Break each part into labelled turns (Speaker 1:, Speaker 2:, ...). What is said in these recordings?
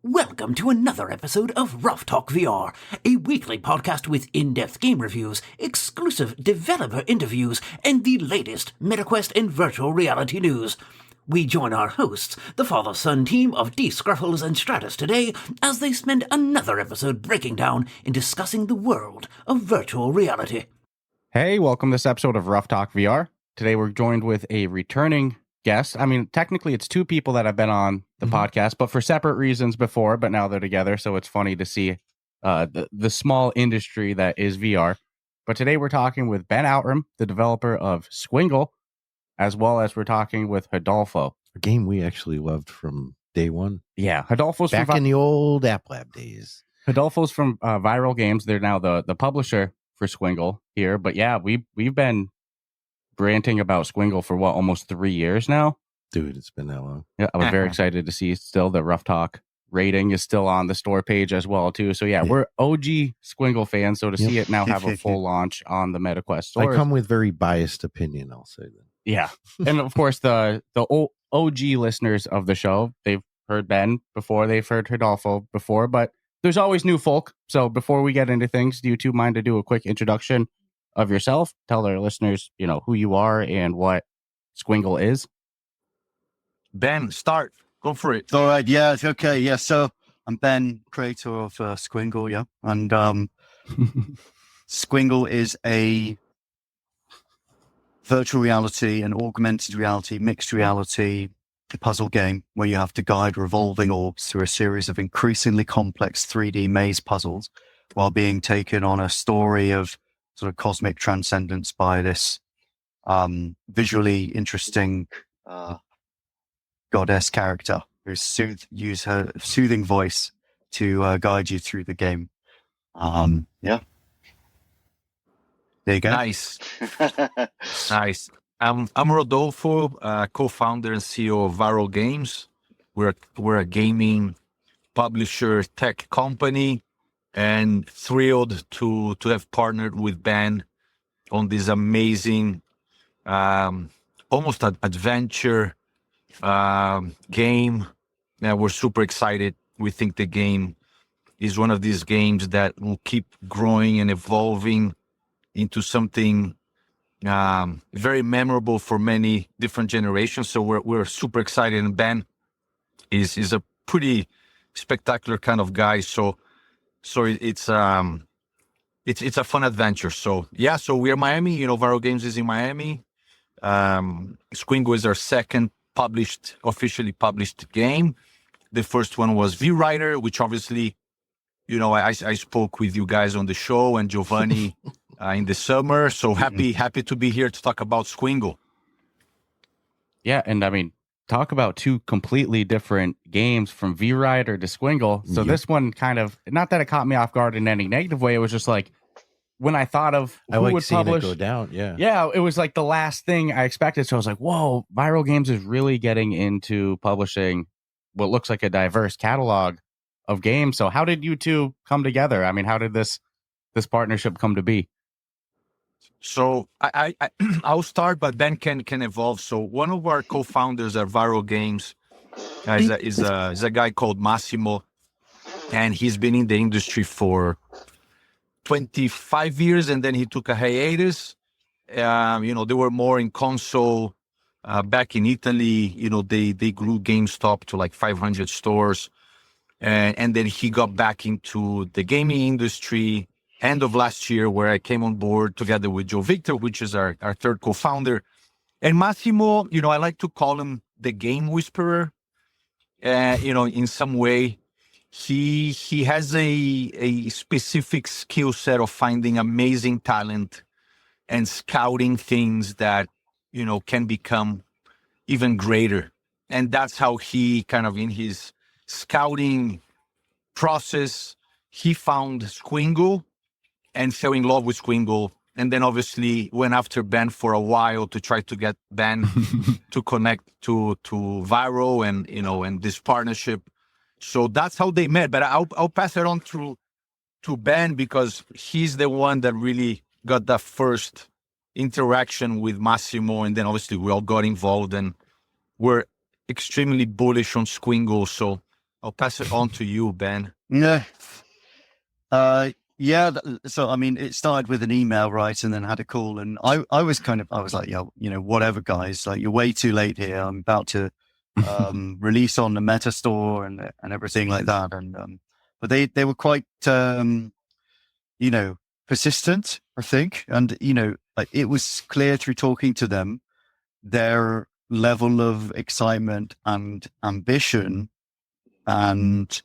Speaker 1: Welcome to another episode of Ruff Talk VR, a weekly podcast with in-depth game reviews, exclusive developer interviews, and the latest MetaQuest and virtual reality news. We join our hosts, the father-son team of D. Scruffles and Stratus today, as they spend another episode breaking down and discussing the world of virtual reality.
Speaker 2: Hey, welcome to this episode of Ruff Talk VR. Today we're joined with a returning guest. I mean, technically it's two people that have been on the podcast, but for separate reasons before, but now they're together, so it's funny to see the small industry that is VR. But today we're talking with Ben Outram, the developer of Squingle, as well as we're talking with Rodolfo.
Speaker 3: A game we actually loved from day one.
Speaker 2: Yeah, Rodolfo's
Speaker 3: back in the old App Lab days.
Speaker 2: Rodolfo's from VRAL Games. They're now the publisher for Squingle here. But yeah, we've been ranting about Squingle for almost 3 years now.
Speaker 3: Dude, it's been that long.
Speaker 2: Yeah, I was very excited to see still the Ruff Talk rating is still on the store page as well too. So yeah, we're OG Squingle fans. So to see it now have a full launch on the MetaQuest store,
Speaker 3: I come with very biased opinion, I'll say that.
Speaker 2: Yeah, and of course the OG listeners of the show, they've heard Ben before, they've heard Rodolfo before, but there's always new folk. So before we get into things, do you two mind to do a quick introduction of yourself? Tell our listeners, who you are and what Squingle is.
Speaker 4: Ben, start. Go for it.
Speaker 5: All right. Yeah. Okay. Yeah. So I'm Ben, creator of Squingle. Yeah. And Squingle is a virtual reality and augmented reality, mixed reality puzzle game where you have to guide revolving orbs through a series of increasingly complex 3D maze puzzles while being taken on a story of sort of cosmic transcendence by this visually interesting goddess character who use her soothing voice to guide you through the game. Yeah. There you go.
Speaker 4: Nice. Nice. I'm Rodolfo, co-founder and CEO of VRAL Games. We're a gaming publisher tech company, and thrilled to have partnered with Ben on this amazing, almost an adventure game. Now we're super excited. We think the game is one of these games that will keep growing and evolving into something very memorable for many different generations. So we're super excited. And Ben is a pretty spectacular kind of guy. So it's a fun adventure. So yeah, so we're Miami. VRAL Games is in Miami. Squingle is our second officially published game. The first one was V-Rider, which obviously, I spoke with you guys on the show and Giovanni in the summer. So happy to be here to talk about Squingle.
Speaker 2: Yeah, and I mean, talk about two completely different games from V-Rider to Squingle. So this one kind of, not that it caught me off guard in any negative way. It was just like, when I thought of who would publish,
Speaker 3: it go down.
Speaker 2: Yeah, it was like the last thing I expected. So I was like, whoa, VRAL Games is really getting into publishing what looks like a diverse catalog of games. So how did you two come together? I mean, how did this partnership come to be?
Speaker 4: So I'll start, but Ben can evolve. So one of our co-founders at VRAL Games is a guy called Massimo, and he's been in the industry for 25 years, and then he took a hiatus. They were more in console. Back in Italy, they grew GameStop to like 500 stores. And then he got back into the gaming industry end of last year, where I came on board together with Joe Victor, which is our third co-founder. And Massimo, I like to call him the game whisperer. In some way, he has a specific skill set of finding amazing talent and scouting things that, can become even greater. And that's how he kind of, in his scouting process, he found Squingle and fell in love with Squingle. And then obviously went after Ben for a while to try to get Ben to connect to VRAL and this partnership. So that's how they met. But I'll pass it on to Ben, because he's the one that really got that first interaction with Massimo. And then obviously we all got involved, and we're extremely bullish on Squingle. So I'll pass it on to you, Ben.
Speaker 5: Yeah. So, I mean, it started with an email, right? And then had a call. And I was like, yeah, whatever, guys, like, you're way too late here. I'm about to release on the Meta Store and everything like that. And, but they were quite, persistent, I think. And, like, it was clear through talking to them, their level of excitement and ambition and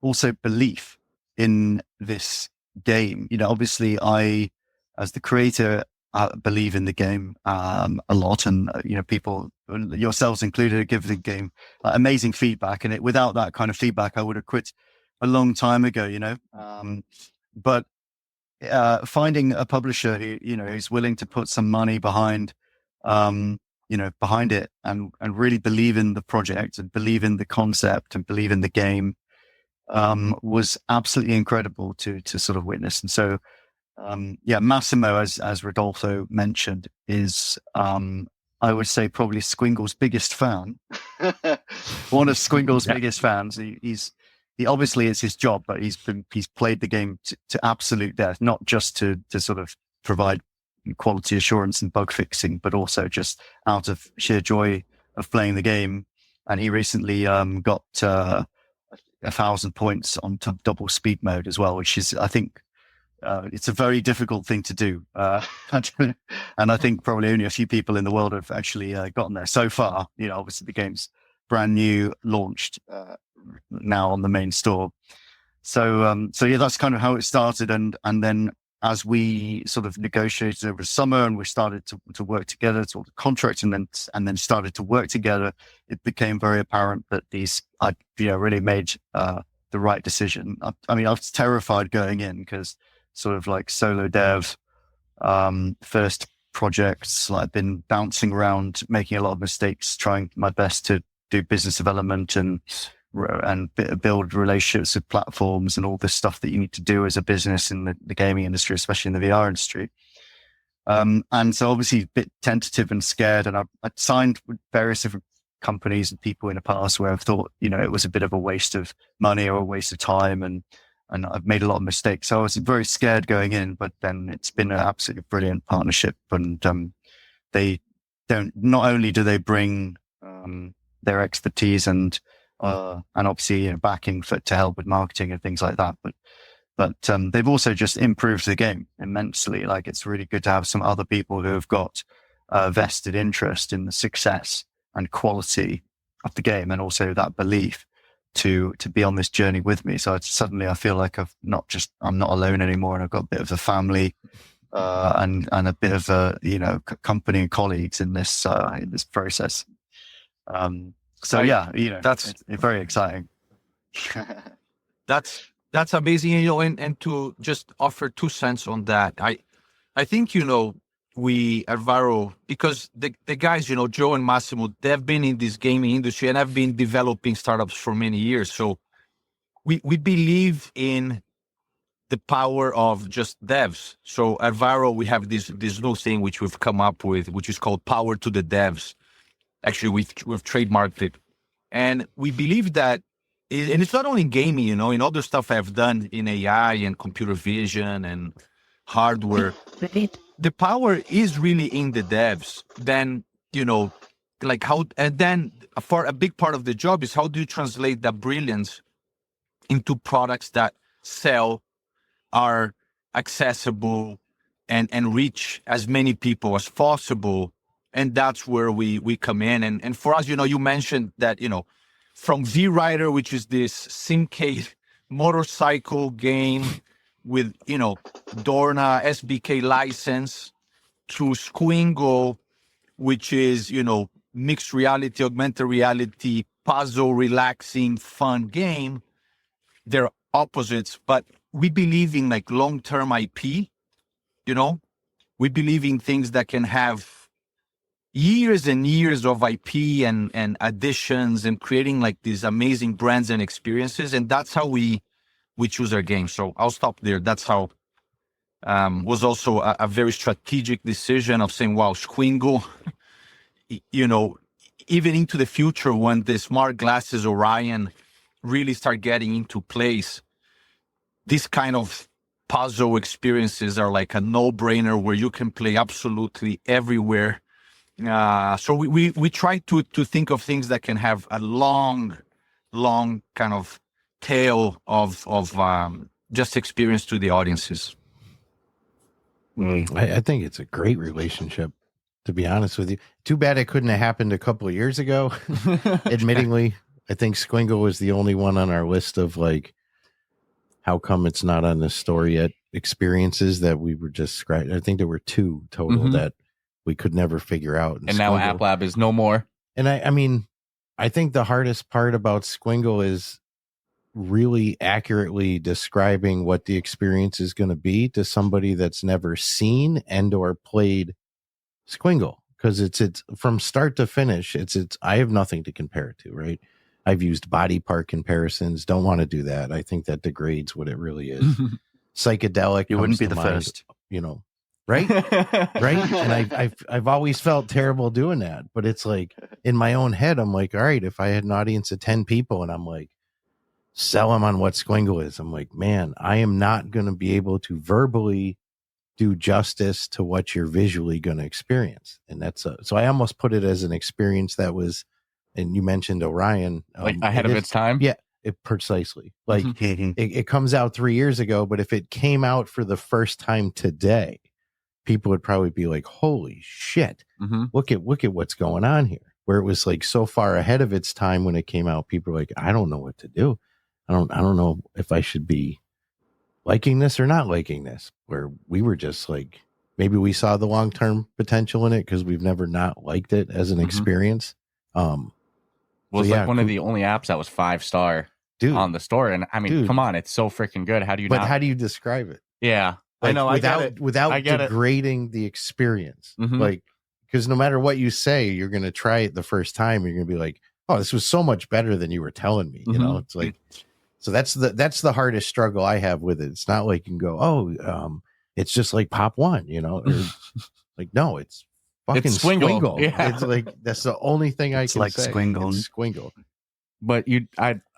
Speaker 5: also belief in this game. Obviously I, as the creator, believe in the game a lot, and people, yourselves included, give the game amazing feedback. And without that kind of feedback, I would have quit a long time ago. But finding a publisher who who's willing to put some money behind behind it and really believe in the project and believe in the concept and believe in the game was absolutely incredible to sort of witness. And so Massimo, as Rodolfo mentioned, is I would say probably Squingles' biggest fan. One of Squingles' biggest fans. He obviously, it's his job, but he's played the game to absolute death, not just to sort of provide quality assurance and bug fixing, but also just out of sheer joy of playing the game. And he recently got 1,000 points on double speed mode as well, which is, I think, it's a very difficult thing to do. And I think probably only a few people in the world have actually gotten there so far. Obviously the game's brand new, launched now on the main store. So yeah, that's kind of how it started. And then as we sort of negotiated over the summer and we started to work together to the contract and then started to work together, it became very apparent that these, really made the right decision. I mean, I was terrified going in because sort of like solo dev, first projects, like I've been bouncing around, making a lot of mistakes, trying my best to do business development and build relationships with platforms and all this stuff that you need to do as a business in the gaming industry, especially in the VR industry. And so obviously a bit tentative and scared. And I'd signed with various different companies and people in the past where I've thought, it was a bit of a waste of money or a waste of time. And I've made a lot of mistakes. So I was very scared going in, but then it's been an absolutely brilliant partnership. And not only do they bring their expertise and obviously backing to help with marketing and things like that, but they've also just improved the game immensely. Like, it's really good to have some other people who have got vested interest in the success and quality of the game, and also that belief to be on this journey with me. So suddenly I feel like I'm not alone anymore, and I've got a bit of a family and a bit of a company and colleagues in this process. So that's very exciting.
Speaker 4: That's amazing, and to just offer 2 cents on that. I think, we at VRAL, because the guys, Joe and Massimo, they've been in this gaming industry and have been developing startups for many years. So we believe in the power of just devs. So at VRAL, we have this new thing which we've come up with, which is called Power to the Devs. Actually, we've trademarked it. And we believe that, and it's not only in gaming, in other stuff I've done in AI and computer vision and hardware, the power is really in the devs. Then, like how, and then for a big part of the job is how do you translate that brilliance into products that sell, are accessible, and reach as many people as possible. And that's where we come in. And for us, you mentioned that, from V-Rider, which is this Simcade motorcycle game with, Dorna SBK license, to Squingle, which is, mixed reality, augmented reality, puzzle, relaxing, fun game. They're opposites, but we believe in like long-term IP, we believe in things that can have years and years of IP and additions and creating like these amazing brands and experiences. And that's how we choose our games. So I'll stop there. That's how was also a very strategic decision of saying, wow, Squingle, even into the future when the smart glasses Orion really start getting into place, this kind of puzzle experiences are like a no-brainer where you can play absolutely everywhere. So we try to think of things that can have a long kind of tail of just experience to the audiences.
Speaker 3: I think it's a great relationship, to be honest with you. Too bad it couldn't have happened a couple of years ago. Admittingly, I think Squingle was the only one on our list of like, how come it's not on the story yet experiences that we were just scratching. I think there were 2 total that we could never figure out.
Speaker 2: And now App Lab is no more.
Speaker 3: And I mean, I think the hardest part about Squingle is really accurately describing what the experience is going to be to somebody that's never seen and or played Squingle, because it's from start to finish. It's I have nothing to compare it to, right? I've used body part comparisons. Don't want to do that. I think that degrades what it really is. Psychedelic.
Speaker 5: You wouldn't be the
Speaker 3: mind,
Speaker 5: first,
Speaker 3: right? Right. And I've always felt terrible doing that, but it's like in my own head, I'm like, all right, if I had an audience of 10 people and I'm like, sell them on what Squingle is, I'm like, man, I am not going to be able to verbally do justice to what you're visually going to experience. And that's so I almost put it as an experience that was, and you mentioned Orion,
Speaker 2: like ahead of its time.
Speaker 3: Yeah, precisely. Like it comes out 3 years ago, but if it came out for the first time today, people would probably be like, holy shit, look at what's going on here. Where it was like so far ahead of its time when it came out, people were like, I don't know what to do. I don't know if I should be liking this or not liking this. Where we were just like, maybe we saw the long-term potential in it because we've never not liked it as an experience.
Speaker 2: Was like one of the only apps that was 5-star on the store. And I mean, come on, it's so freaking good. How do you
Speaker 3: how do you describe it?
Speaker 2: Yeah.
Speaker 3: Like,
Speaker 2: I know,
Speaker 3: without degrading the experience. Like, because no matter what you say, you're going to try it the first time. You're going to be like, oh, this was so much better than you were telling me. You know, it's like, so that's the hardest struggle I have with it. It's not like you can go, oh, it's just like Pop One, or like, no, it's fucking Squingle. Yeah. It's like, that's the only thing I can
Speaker 5: like
Speaker 3: say.
Speaker 5: Squingle.
Speaker 3: It's Squingle.
Speaker 2: But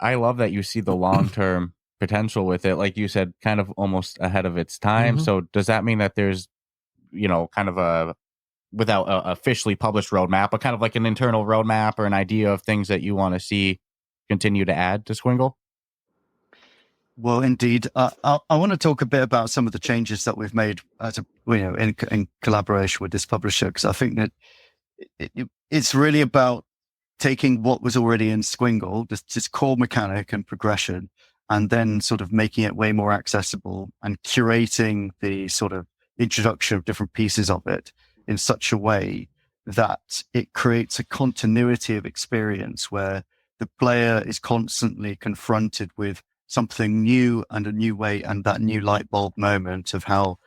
Speaker 2: I love that you see the long-term potential with it. Like you said, kind of almost ahead of its time. So does that mean that there's, kind of a, without a officially published roadmap, but kind of like an internal roadmap or an idea of things that you want to see continue to add to Squingle?
Speaker 5: Well, indeed. I want to talk a bit about some of the changes that we've made in collaboration with this publisher, because I think that it's really about taking what was already in Squingle, this core mechanic and progression, and then sort of making it way more accessible and curating the sort of introduction of different pieces of it in such a way that it creates a continuity of experience where the player is constantly confronted with something new and a new way, and that new light bulb moment of how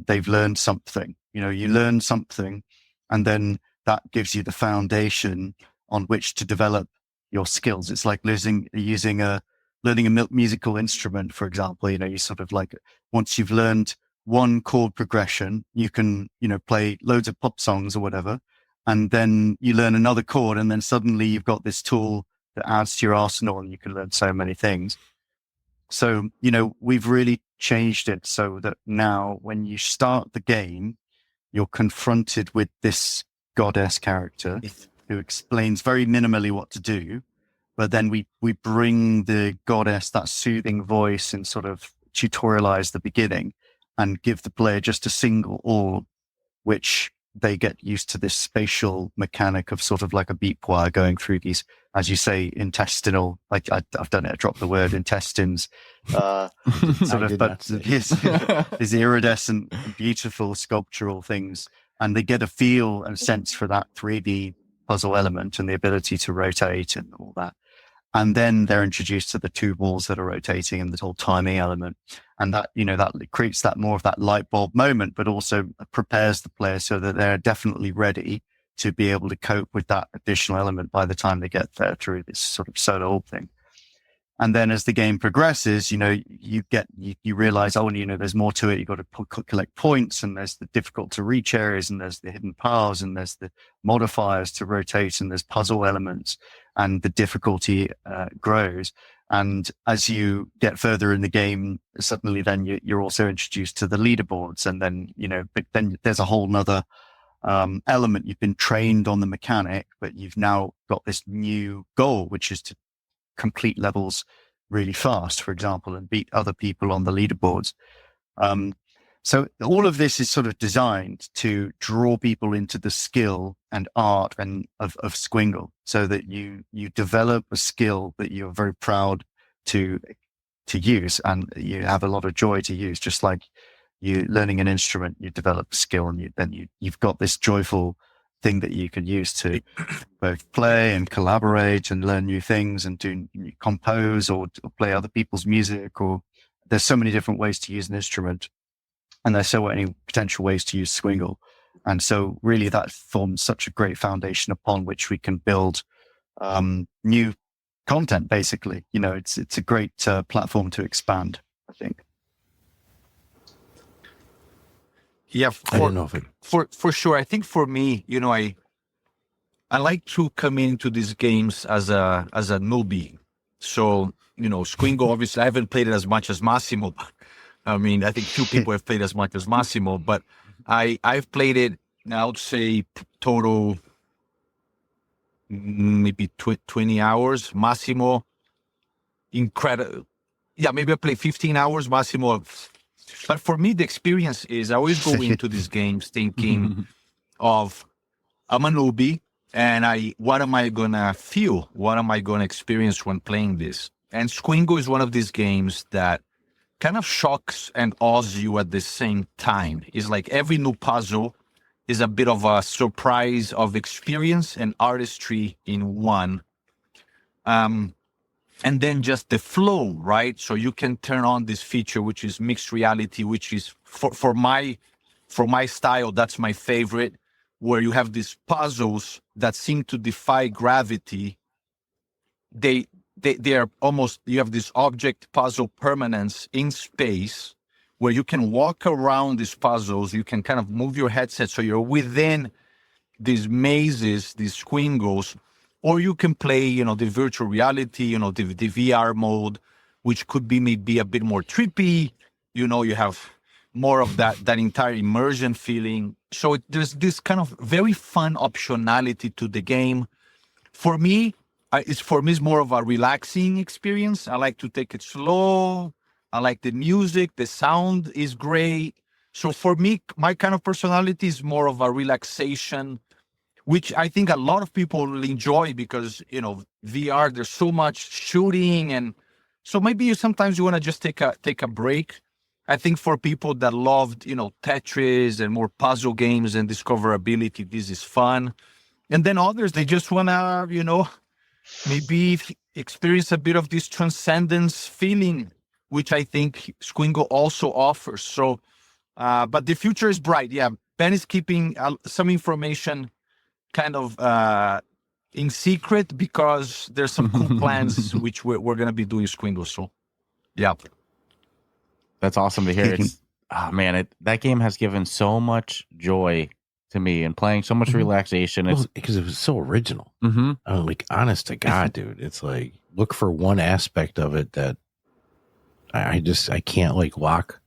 Speaker 5: they've learned something. You learn something, and then that gives you the foundation on which to develop your skills. It's like learning a musical instrument, for example. You sort of like, once you've learned one chord progression, you can, play loads of pop songs or whatever, and then you learn another chord, and then suddenly you've got this tool that adds to your arsenal, and you can learn so many things. So, we've really changed it so that now when you start the game, you're confronted with this goddess character who explains very minimally what to do. But then we bring the goddess, that soothing voice, and sort of tutorialize the beginning and give the player just a single orb, which they get used to this spatial mechanic of sort of like a beep wire going through these, as you say, intestinal, like I've done it, I dropped the word intestines, sort of, but his iridescent, beautiful sculptural things. And they get a feel and sense for that 3D puzzle element and the ability to rotate and all that. And then they're introduced to the 2 balls that are rotating and the whole timing element. And that, that creates that more of that light bulb moment, but also prepares the player so that they're definitely ready to be able to cope with that additional element by the time they get there through this sort of solo orb thing. And then as the game progresses, you realize, oh, there's more to it. You've got to collect points, and there's the difficult to reach areas, and there's the hidden paths, and there's the modifiers to rotate, and there's puzzle elements, and the difficulty grows. And as you get further in the game, suddenly then you're also introduced to the leaderboards. And then, but then there's a whole nother element. You've been trained on the mechanic, but you've now got this new goal, which is to complete levels really fast, for example, and beat other people on the leaderboards. So all of this is sort of designed to draw people into the skill and art and of Squingle, so that you develop a skill that you're very proud to use, and you have a lot of joy to use. Just like you learning an instrument, you develop a skill, and you've got this joyful thing that you can use to both play and collaborate and learn new things and compose or play other people's music. Or there's so many different ways to use an instrument, and there's so many potential ways to use Squingle. And so really that forms such a great foundation upon which we can build new content, basically. It's a great platform to expand, I think.
Speaker 4: Yeah,
Speaker 3: I don't know if
Speaker 4: for sure. I think for me, I like to come into these games as a newbie. So, Squingle, obviously I haven't played it as much as Massimo. I mean, I think few people have played as much as Massimo, but I've played it, I would say total maybe 20 hours. Massimo, incredible. Yeah, maybe I played 15 hours, Massimo. But for me, the experience is I always go into these games thinking of, I'm a newbie, and what am I going to feel? What am I going to experience when playing this? And Squingle is one of these games that kind of shocks and awes you at the same time. It's like every new puzzle is a bit of a surprise of experience and artistry in one. And then just the flow, right? So you can turn on this feature, which is mixed reality, which is for my style, that's my favorite, where you have these puzzles that seem to defy gravity. They are almost, you have this object puzzle permanence in space where you can walk around these puzzles. You can kind of move your headset so you're within these mazes, these Squingles. Or you can play, the virtual reality, the VR mode, which could be maybe a bit more trippy. You have more of that entire immersion feeling. So there's this kind of very fun optionality to the game. For me, it's more of a relaxing experience. I like to take it slow. I like the music. The sound is great. So for me, my kind of personality is more of a relaxation, which I think a lot of people will enjoy because, VR, there's so much shooting. And so maybe sometimes you want to just take a break. I think for people that loved, Tetris and more puzzle games and discoverability, this is fun. And then others, they just want to, maybe experience a bit of this transcendence feeling, which I think Squingle also offers. So, but the future is bright. Yeah, Ben is keeping some information kind of in secret because there's some cool plans which we're going to be doing Squingle. So, yeah.
Speaker 2: That's awesome to hear. That game has given so much joy to me and playing so much relaxation. It's
Speaker 3: because it was so original.
Speaker 2: Mm-hmm.
Speaker 3: I mean, like, honest to God, dude, it's like, look for one aspect of it that I can't like lock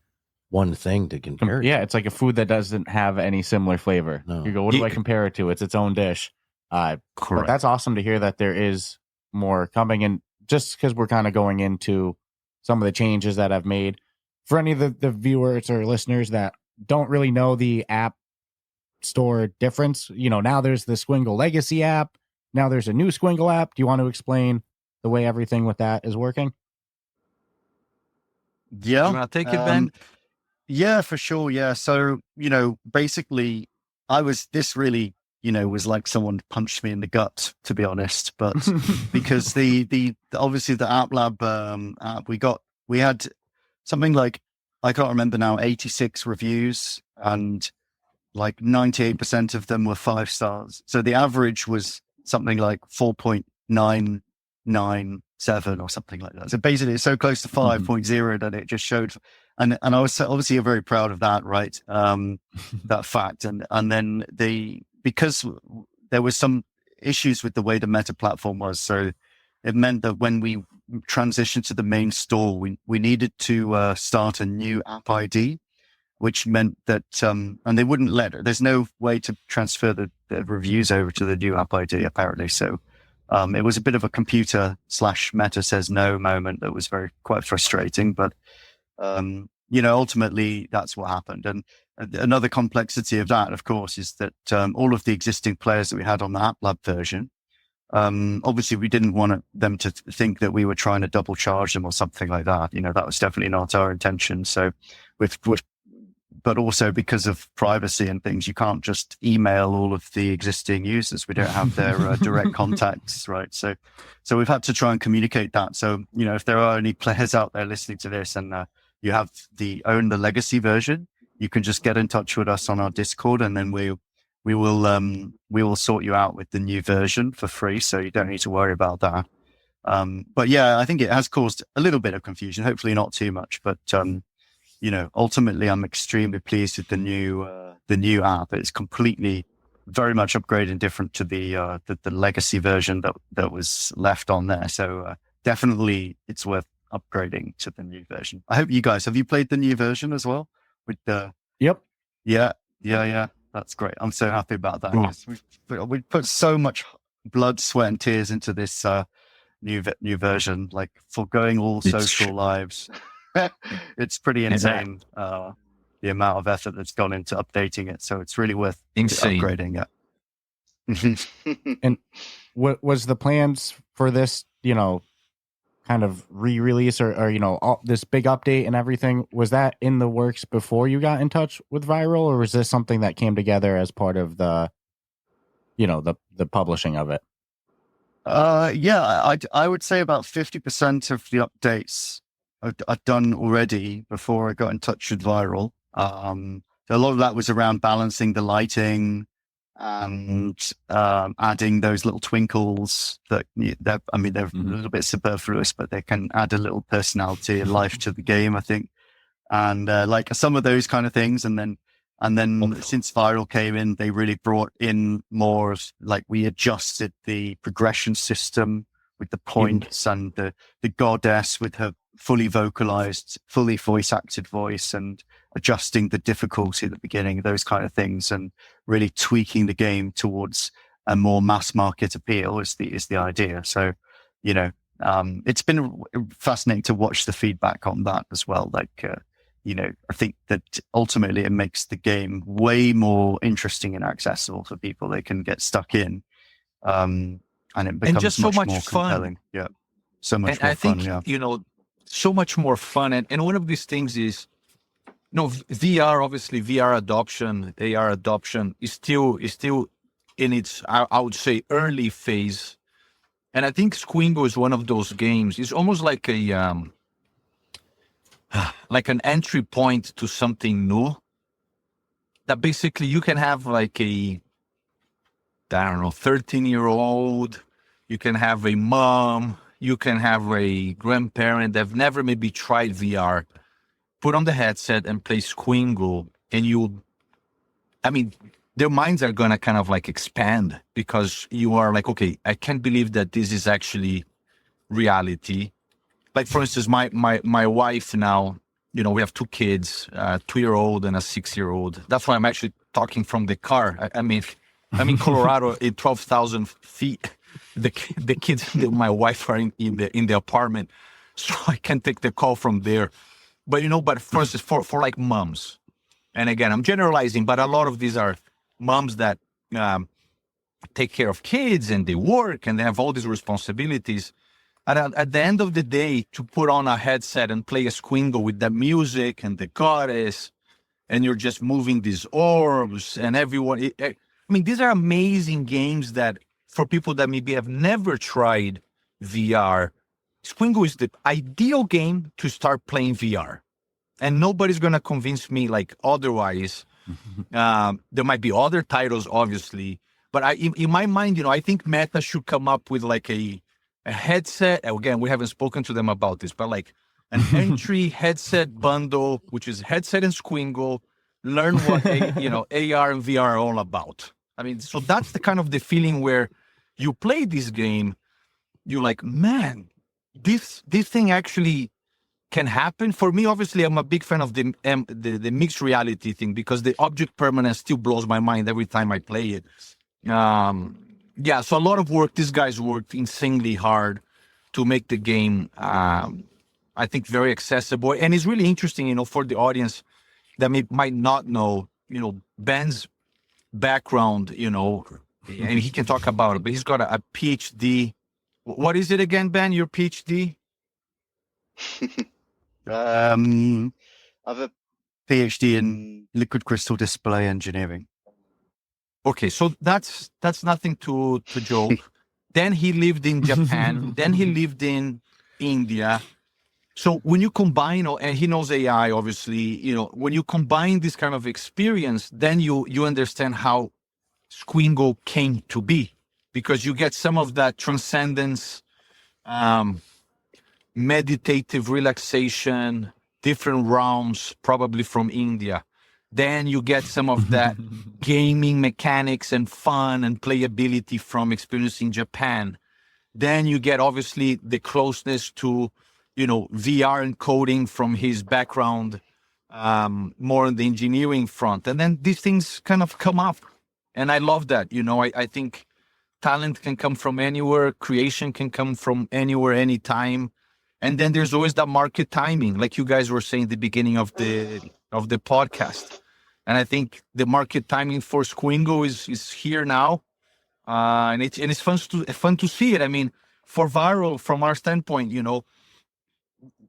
Speaker 3: one thing to compare.
Speaker 2: Yeah, it's like a food that doesn't have any similar flavor.
Speaker 3: No.
Speaker 2: You go, what do I compare it to? It's its own dish. But that's awesome to hear that there is more coming. And just because we're kind of going into some of the changes that I've made, for any of the viewers or listeners that don't really know the app store difference, now there's the Squingle Legacy app. Now there's a new Squingle app. Do you want to explain the way everything with that is working?
Speaker 5: Yeah.
Speaker 4: You want to take it, Ben?
Speaker 5: Yeah, for sure. Yeah. So, basically this really, was like someone punched me in the gut, to be honest, but because the obviously the App Lab app, we had something like, I can't remember now, 86 reviews, and like 98% of them were 5 stars. So the average was something like 4.99 7 or something like that. So basically it's so close to 5.0 that it just showed, and I was obviously very proud of that, right? That fact. And then because there was some issues with the way the meta platform was, so it meant that when we transitioned to the main store, we needed to start a new app ID, which meant that, and they wouldn't there's no way to transfer the reviews over to the new app ID apparently. So it was a bit of a computer/meta says no moment that was quite frustrating, but ultimately that's what happened. And another complexity of that, of course, is that all of the existing players that we had on the App Lab version, obviously we didn't want them to think that we were trying to double charge them or something like that. That was definitely not our intention. So but also because of privacy and things, you can't just email all of the existing users. We don't have their direct contacts, right? So we've had to try and communicate that. So, if there are any players out there listening to this and you have own the legacy version, you can just get in touch with us on our Discord, and then we will sort you out with the new version for free. So you don't need to worry about that. But yeah, I think it has caused a little bit of confusion, hopefully not too much, but, ultimately I'm extremely pleased with the new app. It's completely, very much upgraded and different to the legacy version that was left on there. So definitely it's worth upgrading to the new version. I hope have you played the new version as well? With the
Speaker 2: Yep.
Speaker 5: Yeah. That's great. I'm so happy about that. We put so much blood, sweat, and tears into this new version, like foregoing all social lives. It's pretty insane, the amount of effort that's gone into updating it. So it's really worth upgrading it.
Speaker 2: And what was the plans for this, kind of re-release or this big update and everything? Was that in the works before you got in touch with VRAL, or was this something that came together as part of the publishing of it?
Speaker 5: Yeah, I would say about 50% of the updates I'd done already before I got in touch with VRAL. So a lot of that was around balancing the lighting and adding those little twinkles that they're a little bit superfluous, but they can add a little personality and life to the game, I think. And like some of those kind of things. And then since VRAL came in, they really brought in more of, like, we adjusted the progression system with the points and the goddess with her fully vocalized, fully voice acted voice, and adjusting the difficulty at the beginning, those kind of things, and really tweaking the game towards a more mass market appeal is the idea. So, it's been fascinating to watch the feedback on that as well. Like, I think that ultimately it makes the game way more interesting and accessible for people. They can get stuck in, and it becomes
Speaker 4: just so much
Speaker 5: more
Speaker 4: fun.
Speaker 5: compelling. Yeah, so much more fun. Yeah,
Speaker 4: so much more fun. And one of these things is, VR, obviously VR adoption, AR adoption is still in its, I would say, early phase. And I think Squingle is one of those games. It's almost like like an entry point to something new, that basically you can have like a, 13-year-old, you can have a mom, you can have a grandparent that have never maybe tried VR, put on the headset and play Squingle, and their minds are going to kind of like expand, because you are like, okay, I can't believe that this is actually reality. Like, for instance, my wife now, we have 2 kids, a 2-year-old and a 6-year-old. That's why I'm actually talking from the car. I'm in Colorado at 12,000 feet. The kids and my wife are in the apartment, so I can take the call from there. But for instance, for like moms, and again, I'm generalizing, but a lot of these are moms that take care of kids and they work and they have all these responsibilities. And at the end of the day, to put on a headset and play a Squingle with the music and the goddess, and you're just moving these orbs and everyone. These are amazing games that, for people that maybe have never tried VR, Squingle is the ideal game to start playing VR. And nobody's going to convince me like otherwise. There might be other titles, obviously. But in my mind, I think Meta should come up with like a a headset. Again, we haven't spoken to them about this, but like an entry headset bundle, which is headset and Squingle, learn what AR and VR are all about. I mean, so that's the kind of the feeling where you play this game, you're like, man, this thing actually can happen. For me, obviously, I'm a big fan of the mixed reality thing, because the object permanence still blows my mind every time I play it. Yeah, so a lot of work. These guys worked insanely hard to make the game, I think, very accessible. And it's really interesting, for the audience that might not know, Ben's background, and he can talk about it, but he's got a PhD. What is it again, Ben, your PhD?
Speaker 5: I have a PhD in liquid crystal display engineering.
Speaker 4: Okay, so that's nothing to joke. Then he lived in Japan. Then he lived in India. So when you combine, and he knows AI, obviously, when you combine this kind of experience, then you understand how Squingle came to be, because you get some of that transcendence, meditative relaxation, different realms, probably from India. Then you get some of that gaming mechanics and fun and playability from experiencing Japan. Then you get, obviously, the closeness to, VR and coding from his background, more on the engineering front. And then these things kind of come up. And I love that. I think talent can come from anywhere. Creation can come from anywhere, anytime. And then there's always that market timing, like you guys were saying at the beginning of the podcast. And I think the market timing for Squingle is here now, and it's fun to see it. I mean, for VRAL, from our standpoint,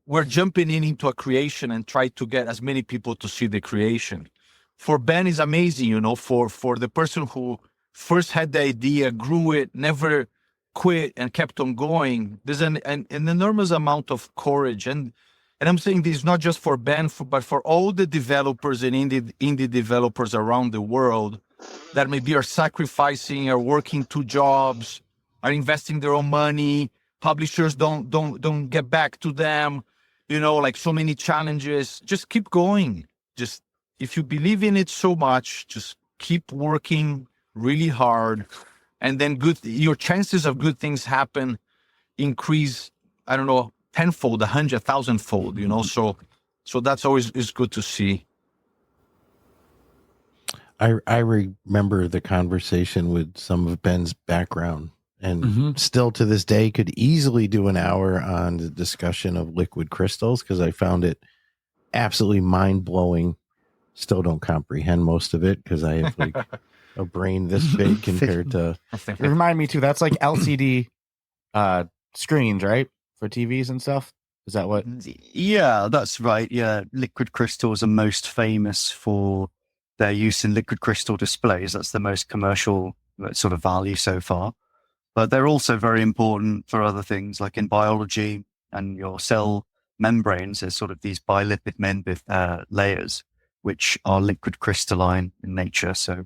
Speaker 4: we're jumping into a creation and try to get as many people to see the creation. For Ben, is amazing, for the person who first had the idea, grew it, never quit, and kept on going. There's an enormous amount of courage, and I'm saying this not just for Ben, but for all the developers and indie developers around the world that maybe are sacrificing, are working 2 jobs, are investing their own money. Publishers don't get back to them. Like so many challenges. Just keep going. Just, if you believe in it so much, just keep working really hard, and then your chances of good things happen increase, I don't know, tenfold, 100, 1,000-fold, so that's always is good to see.
Speaker 3: I remember the conversation with some of Ben's background, and still to this day could easily do an hour on the discussion of liquid crystals, because I found it absolutely mind-blowing. Still don't comprehend most of it, because I have like a brain this big compared to...
Speaker 2: Remind me too, that's like LCD screens, right? For TVs and stuff? Is that what?
Speaker 5: Yeah, that's right. Yeah, liquid crystals are most famous for their use in liquid crystal displays. That's the most commercial sort of value so far. But they're also very important for other things, like in biology and your cell membranes. There's sort of these bilipid layers, which are liquid crystalline in nature. So,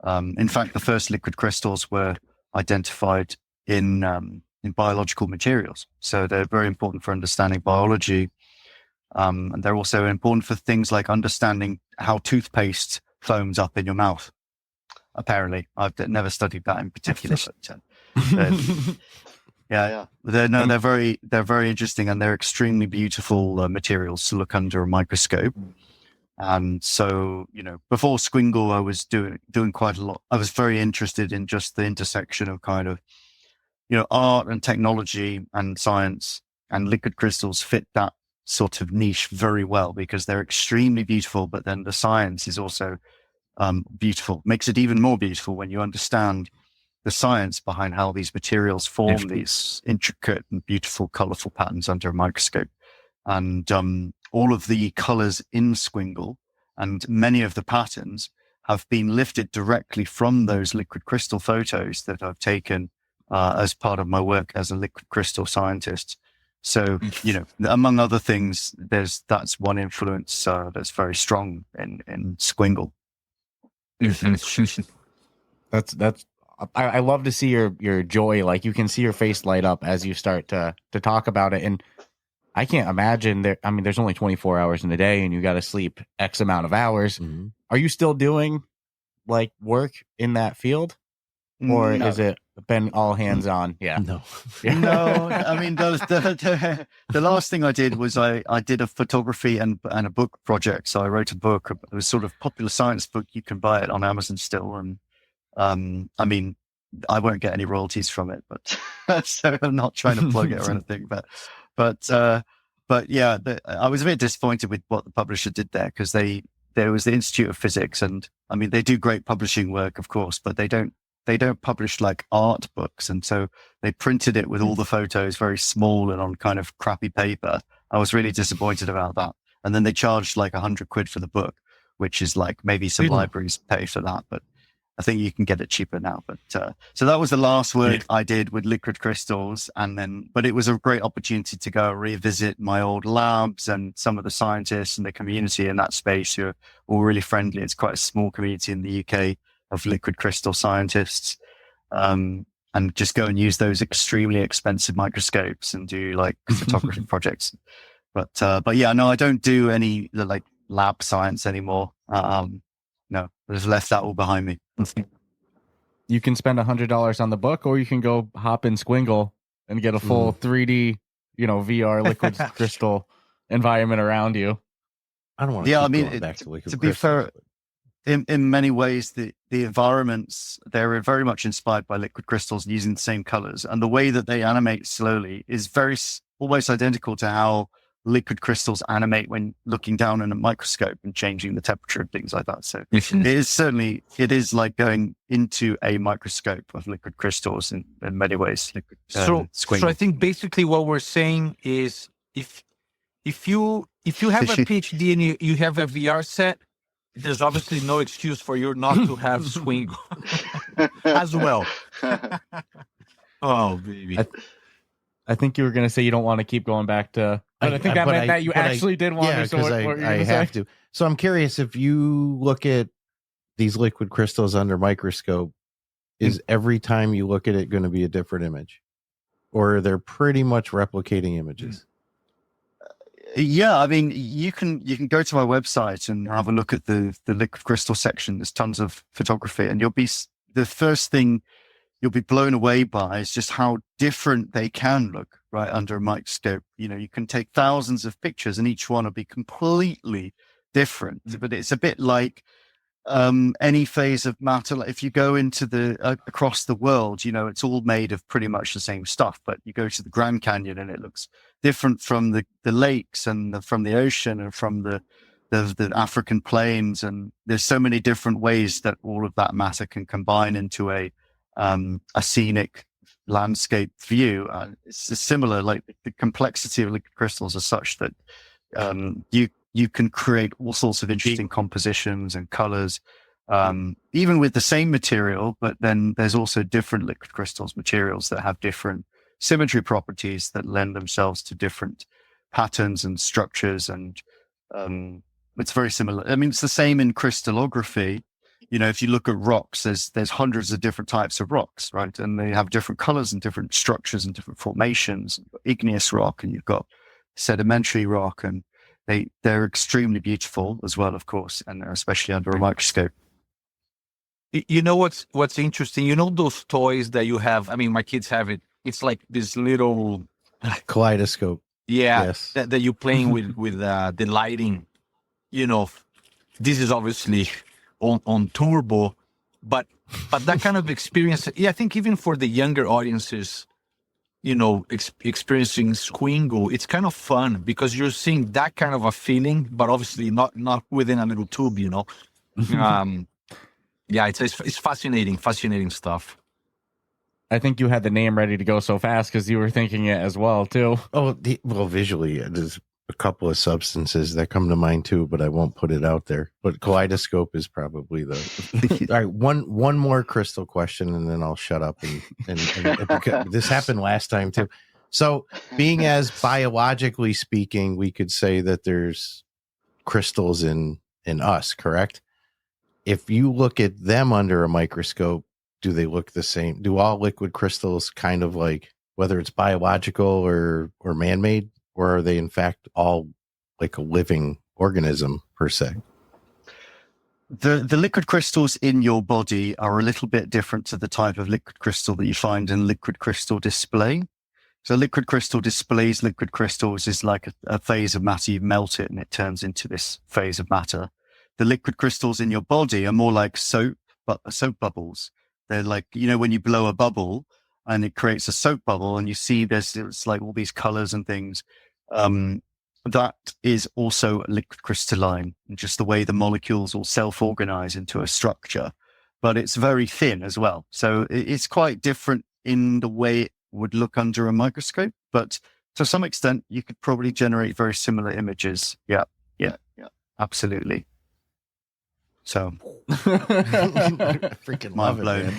Speaker 5: in fact, the first liquid crystals were identified in biological materials. So they're very important for understanding biology. And they're also important for things like understanding how toothpaste foams up in your mouth. Apparently, I've never studied that in particular. Yeah. They're very interesting, and they're extremely beautiful materials to look under a microscope. And so, before Squingle, I was doing quite a lot. I was very interested in just the intersection of kind of, art and technology and science, and liquid crystals fit that sort of niche very well, because they're extremely beautiful, but then the science is also beautiful. Makes it even more beautiful when you understand the science behind how these materials form these intricate and beautiful, colorful patterns under a microscope. And all of the colors in Squingle and many of the patterns have been lifted directly from those liquid crystal photos that I've taken as part of my work as a liquid crystal scientist. So, among other things, that's one influence that's very strong in Squingle.
Speaker 2: That's I love to see your joy. Like you can see your face light up as you start to talk about it. And I can't imagine there. I mean, there's only 24 hours in a day and you got to sleep X amount of hours. Mm-hmm. Are you still doing like work in that field? Or is it been all hands on? Yeah.
Speaker 3: No.
Speaker 5: No, I mean, the last thing I did was I did a photography and a book project. So I wrote a book. It was sort of popular science book. You can buy it on Amazon still. And I mean, I won't get any royalties from it, but so I'm not trying to plug it or anything. But yeah, I was a bit disappointed with what the publisher did there because there was the Institute of Physics. And I mean, they do great publishing work, of course, but they don't publish like art books. And so they printed it with all the photos very small and on kind of crappy paper. I was really disappointed about that. And then they charged like £100 for the book, which is like maybe some libraries pay for that, but I think you can get it cheaper now. But so that was the last work I did with liquid crystals. But it was a great opportunity to go revisit my old labs and some of the scientists and the community in that space who are all really friendly. It's quite a small community in the UK of liquid crystal scientists, and just go and use those extremely expensive microscopes and do like photography projects. But yeah, no, I don't do any like lab science anymore. No, I just left that all behind me.
Speaker 2: You can spend $100 on the book, or you can go hop in Squingle and get a full 3D, VR liquid crystal environment around you.
Speaker 3: I don't want to going back to liquid
Speaker 5: to be fair. In many ways, the environments, they're very much inspired by liquid crystals using the same colors. And the way that they animate slowly is almost identical to how liquid crystals animate when looking down in a microscope and changing the temperature and things like that. So it is like going into a microscope of liquid crystals in many ways.
Speaker 4: So I think basically what we're saying is if you have a PhD and you have a VR set, there's obviously no excuse for you not to have Squingle as well. Oh, baby.
Speaker 2: I think you were going to say you don't want to keep going back to, but I think that meant that you actually did want to.
Speaker 3: So I have to. So I'm curious, if you look at these liquid crystals under microscope, is every time you look at it going to be a different image? Or they're pretty much replicating images?
Speaker 5: Yeah, I mean, you can go to my website and have a look at the liquid crystal section. There's tons of photography, and the first thing you'll be blown away by is just how different they can look right under a microscope. You can take thousands of pictures, and each one will be completely different. But it's a bit like any phase of matter. Like if you go into across the world, it's all made of pretty much the same stuff. But you go to the Grand Canyon, and it looks different from the lakes and from the ocean and from the African plains. And there's so many different ways that all of that matter can combine into a scenic landscape view. It's similar, like the complexity of liquid crystals is such that you can create all sorts of interesting compositions and colors, even with the same material. But then there's also different liquid crystals materials that have different symmetry properties that lend themselves to different patterns and structures. And it's very similar. I mean, it's the same in crystallography. If you look at rocks, there's hundreds of different types of rocks, right? And they have different colors and different structures and different formations. You've got igneous rock and you've got sedimentary rock, and they're extremely beautiful as well, of course, and especially under a microscope.
Speaker 4: What's interesting? Those toys that you have. I mean, my kids have it. It's like this little
Speaker 3: kaleidoscope.
Speaker 4: Yeah, yes. that you're playing with the lighting. This is obviously on turbo, but that kind of experience. Yeah, I think even for the younger audiences, experiencing Squingle, it's kind of fun because you're seeing that kind of a feeling, but obviously not within a little tube. Yeah, it's fascinating stuff.
Speaker 2: I think you had the name ready to go so fast because you were thinking it as well, too.
Speaker 3: Oh, well, visually, there's a couple of substances that come to mind, too, but I won't put it out there. But kaleidoscope is probably the all right, one more crystal question, and then I'll shut up. And this happened last time, too. So being as biologically speaking, we could say that there's crystals in us, correct? If you look at them under a microscope, do they look the same? Do all liquid crystals kind of like, whether it's biological or man-made, or are they in fact all like a living organism per se?
Speaker 5: The liquid crystals in your body are a little bit different to the type of liquid crystal that you find in liquid crystal display. So liquid crystal displays liquid crystals is like a phase of matter. You melt it and it turns into this phase of matter. The liquid crystals in your body are more like soap bubbles. They're like, when you blow a bubble and it creates a soap bubble and you see it's like all these colors and things. That is also liquid crystalline, just the way the molecules all self-organize into a structure, but it's very thin as well. So it's quite different in the way it would look under a microscope, but to some extent you could probably generate very similar images. Yeah, absolutely. So
Speaker 3: freaking
Speaker 5: mind blown.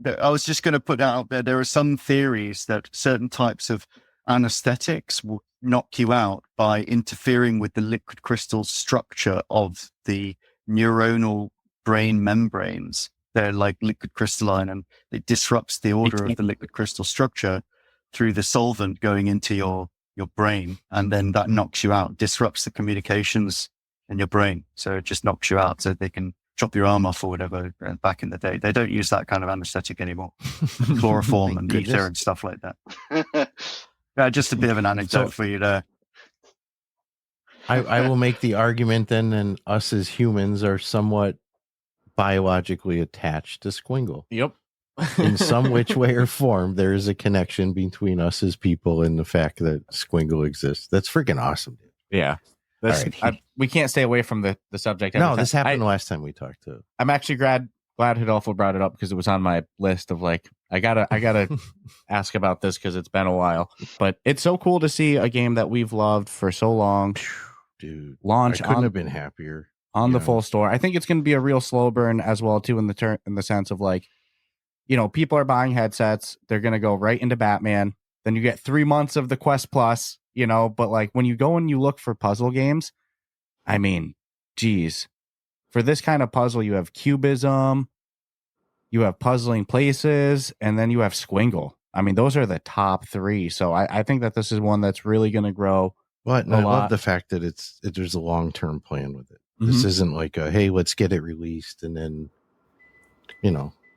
Speaker 5: I was just going to put out there are some theories that certain types of anesthetics will knock you out by interfering with the liquid crystal structure of the neuronal brain membranes. They're like liquid crystalline, and it disrupts the order of the liquid crystal structure through the solvent going into your brain, and then that knocks you out, disrupts the communications in your brain. So it just knocks you out so they can chop your arm off or whatever. Back in the day, they don't use that kind of anesthetic anymore. Chloroform and ether and stuff like that. Just a bit of an anecdote for you there.
Speaker 3: I will make the argument then, and us as humans are somewhat biologically attached to Squingle.
Speaker 2: Yep.
Speaker 3: In some which way or form, there is a connection between us as people and the fact that Squingle exists. That's freaking awesome, dude.
Speaker 2: Yeah. We can't stay away from the subject.
Speaker 3: No, this happened the last time we talked too.
Speaker 2: I'm actually glad Rodolfo brought it up because it was on my list of like, I gotta ask about this because it's been a while. But it's so cool to see a game that we've loved for so long,
Speaker 3: dude.
Speaker 2: Launch.
Speaker 3: I couldn't have been happier
Speaker 2: on the full store. I think it's going to be a real slow burn as well too, in the sense of like, people are buying headsets. They're going to go right into Batman. Then you get 3 months of the Quest Plus, but like when you go and you look for puzzle games, I mean, geez, for this kind of puzzle, you have Cubism, you have Puzzling Places, and then you have Squingle. I mean, those are the top three. So I think that this is one that's really going to grow.
Speaker 3: But I love the fact that there's a long-term plan with it. Mm-hmm. This isn't like hey, let's get it released and then,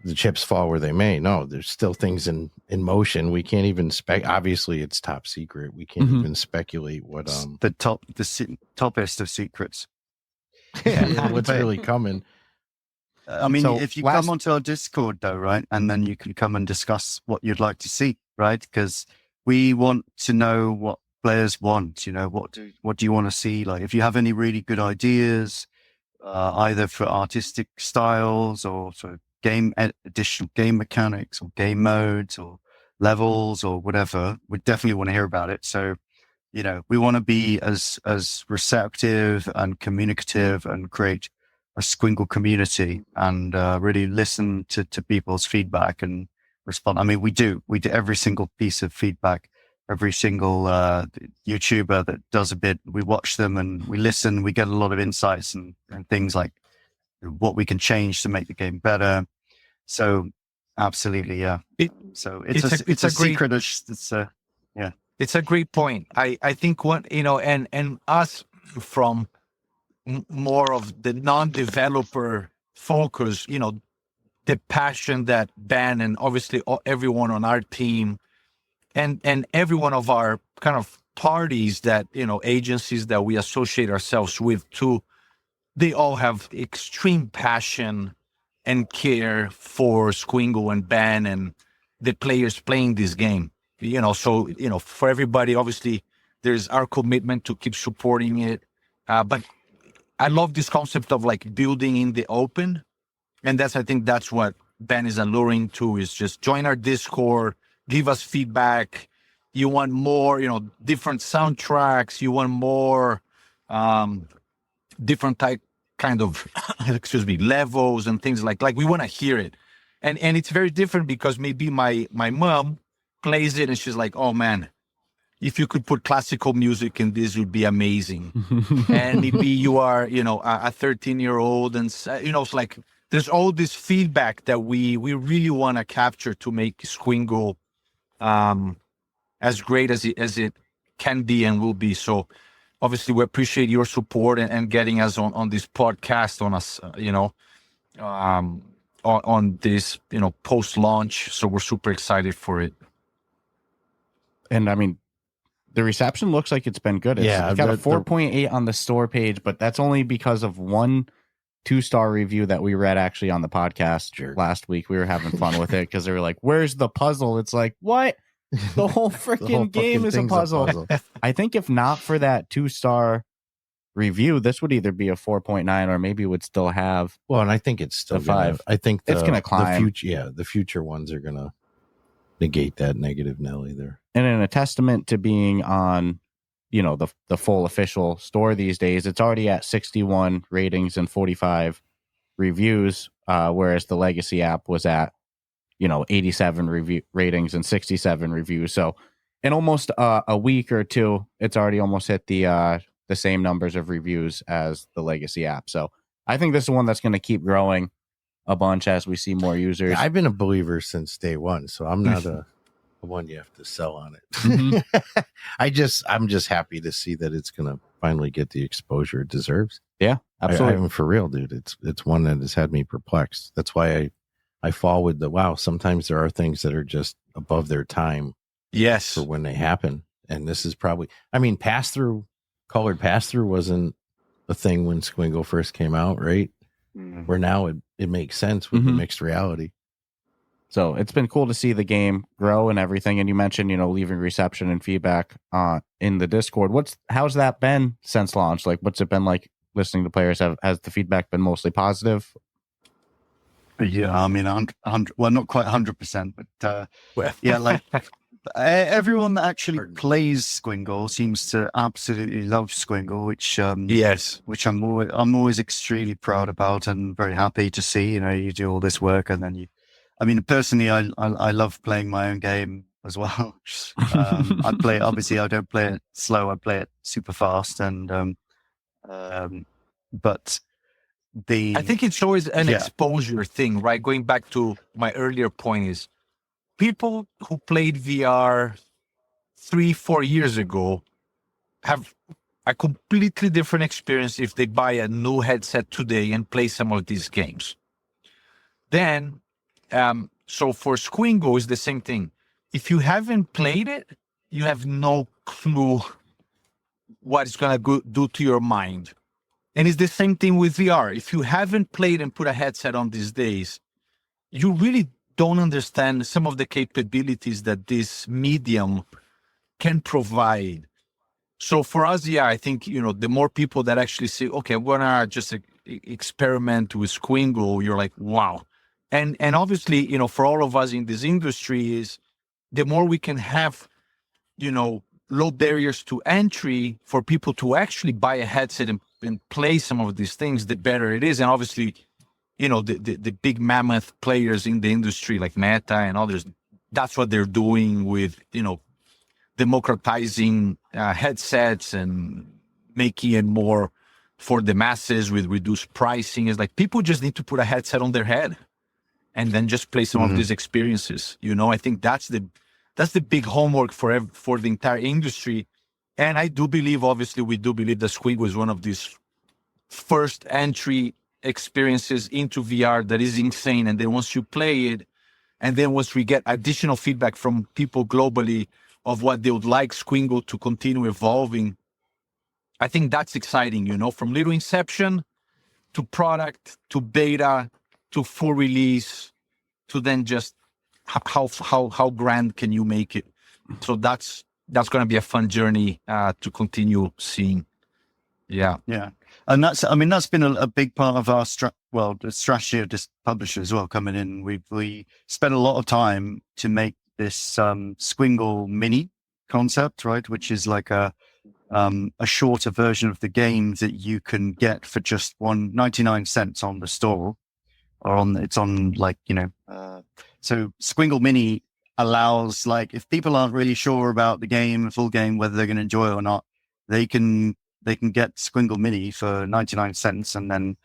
Speaker 3: the chips fall where they may. No, there's still things in motion. We can't even obviously it's top secret. We can't even speculate what
Speaker 5: the toppest of secrets.
Speaker 3: Yeah, what's really coming.
Speaker 5: I mean, if you come onto our Discord though, right? And then you can come and discuss what you'd like to see, right? Because we want to know what players want, what do you want to see? Like if you have any really good ideas, either for artistic styles or sort of additional game mechanics or game modes or levels or whatever, we definitely want to hear about it. So, we want to be as receptive and communicative and create a Squingle community and really listen to people's feedback and respond. I mean, we do every single piece of feedback, every single YouTuber that does a bit, we watch them and we listen, we get a lot of insights and things like what we can change to make the game better. So absolutely, yeah. It's a secret.
Speaker 4: It's a great point. I think and us from more of the non-developer focus, the passion that Ben and obviously everyone on our team and every one of our kind of parties that, agencies that we associate ourselves with too, they all have extreme passion and care for Squingle and Ben and the players playing this game. So, for everybody, obviously, there's our commitment to keep supporting it. But I love this concept of like building in the open. And I think that's what Ben is alluring to, is just join our Discord, give us feedback. You want more, different soundtracks. You want more different kind of, levels and things like we want to hear it. And it's very different because maybe my mom plays it and she's like, oh man, if you could put classical music in this, would be amazing. And maybe you are, a 13-year-old, and it's like there's all this feedback that we really want to capture to make Squingle as great as it can be and will be. So obviously we appreciate your support and getting us on this podcast on us, on this, post-launch. So we're super excited for it.
Speaker 2: And I mean, the reception looks like it's been good. It's got a 4.8 on the store page, but that's only because of one 2-star review that we read actually on the podcast last week. We were having fun with it because they were like, "Where's the puzzle?" It's like, what? The whole freaking game is a puzzle. I think if not for that 2-star review, this would either be a 4.9 or maybe would still have.
Speaker 3: Well, and I think it's still
Speaker 2: 5.
Speaker 3: I think
Speaker 2: it's going to climb.
Speaker 3: The future ones are going to negate that negative Nelly there.
Speaker 2: And in a testament to being on, the full official store these days, it's already at 61 ratings and 45 reviews, whereas the legacy app was at 87 review ratings and 67 reviews. So in almost a week or two, it's already almost hit the same numbers of reviews as the legacy app. So I think this is one that's going to keep growing a bunch as we see more users.
Speaker 3: Yeah, I've been a believer since day one, so I'm not the one you have to sell on it.
Speaker 2: Mm-hmm.
Speaker 3: I'm just happy to see that it's going to finally get the exposure it deserves.
Speaker 2: Yeah, absolutely.
Speaker 3: I mean, for real, dude, it's one that has had me perplexed. That's why I fall with sometimes there are things that are just above their time.
Speaker 4: Yes.
Speaker 3: For when they happen. And this is probably, colored pass-through wasn't a thing when Squingle first came out, right? Mm-hmm. Where now it makes sense with the mixed reality.
Speaker 2: So it's been cool to see the game grow and everything. And you mentioned, leaving reception and feedback in the Discord. How's that been since launch? Like, what's it been like listening to players? Has the feedback been mostly positive?
Speaker 5: Yeah, I mean, well, not quite 100%, but yeah, like everyone that actually plays Squingle seems to absolutely love Squingle, which I'm always extremely proud about and very happy to see. You do all this work and then personally, I love playing my own game as well. Obviously, I don't play it slow. I play it super fast, and but I
Speaker 4: think it's always an exposure thing, right? Going back to my earlier point is people who played VR 3-4 years ago have a completely different experience if they buy a new headset today and play some of these games. Then, so for Squingle, it's the same thing. If you haven't played it, you have no clue what it's going to do to your mind. And it's the same thing with VR. If you haven't played and put a headset on these days, you really don't understand some of the capabilities that this medium can provide. So for us, I think, the more people that actually say, okay, I'm going to just experiment with Squingle, you're like, wow. And obviously, for all of us in this industry is the more we can have, low barriers to entry for people to actually buy a headset and play some of these things, the better it is. And obviously, the big mammoth players in the industry like Meta and others, that's what they're doing with, democratizing headsets and making it more for the masses with reduced pricing. Is like people just need to put a headset on their head and then just play some of these experiences. I think that's the big homework for the entire industry. And I do believe, obviously, we do believe that Squingle is one of these first entry experiences into VR that is insane. And then once you play it, and then once we get additional feedback from people globally of what they would like Squingle to continue evolving, I think that's exciting, from little inception to product to beta to full release to then just how grand can you make it? So that's going to be a fun journey to continue seeing. Yeah.
Speaker 5: And that's been a big part of our the strategy of this publisher as well coming in. We spent a lot of time to make this Squingle mini concept, right? Which is like a shorter version of the game that you can get for just 99 cents on the store, or so Squingle Mini allows, like, if people aren't really sure about the game, the full game, whether they're going to enjoy it or not, they can get Squingle Mini for 99 cents. And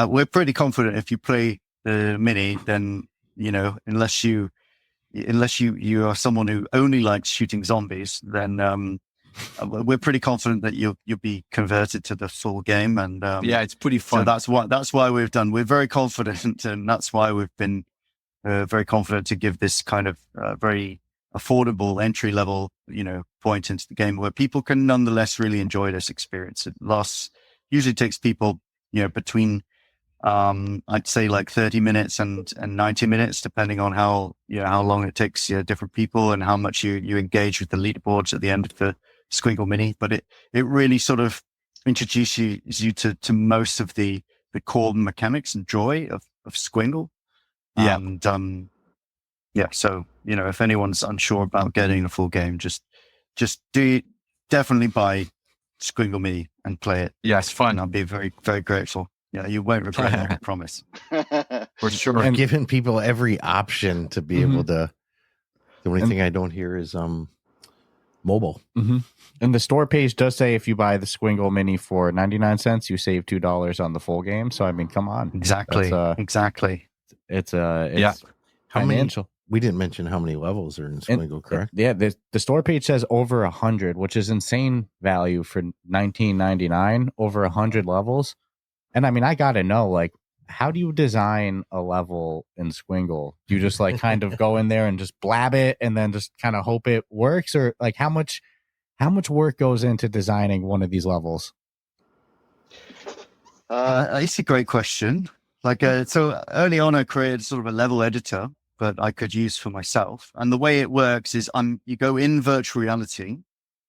Speaker 5: we're pretty confident if you play the Mini, then, unless you are someone who only likes shooting zombies, then we're pretty confident that you'll be converted to the full game. And
Speaker 4: it's pretty fun.
Speaker 5: So that's why we're very confident, and that's why we've been very confident to give this kind of very affordable entry level, point into the game where people can nonetheless really enjoy this experience. It usually takes people, between I'd say like 30 minutes and 90 minutes, depending on how long it takes different people and how much you engage with the leaderboards at the end of the Squingle Mini. But it really sort of introduces you to most of the core mechanics and joy of Squingle. And so if anyone's unsure about getting the full game, just definitely buy Squingle Mini and play it.
Speaker 4: Yeah, it's fun.
Speaker 5: I'll be very, very grateful. Yeah, you won't regret it, I promise.
Speaker 4: For sure.
Speaker 3: And giving people every option to be able to. The only thing I don't hear is mobile.
Speaker 2: Mm-hmm. And the store page does say if you buy the Squingle Mini for 99 cents, you save $2 on the full game. So I mean, come on.
Speaker 5: Exactly. Exactly.
Speaker 2: It's
Speaker 3: financial. We didn't mention how many levels are in Squingle, correct?
Speaker 2: Yeah, the store page says over 100, which is insane value for $19.99. Over 100 levels. And I mean, I got to know, like, how do you design a level in Squingle? Do you just like kind of go in there and just blab it and then just kind of hope it works? Or like how much work goes into designing one of these levels?
Speaker 5: It's a great question. Like, so early on I created sort of a level editor that I could use for myself. And the way it works is you go in virtual reality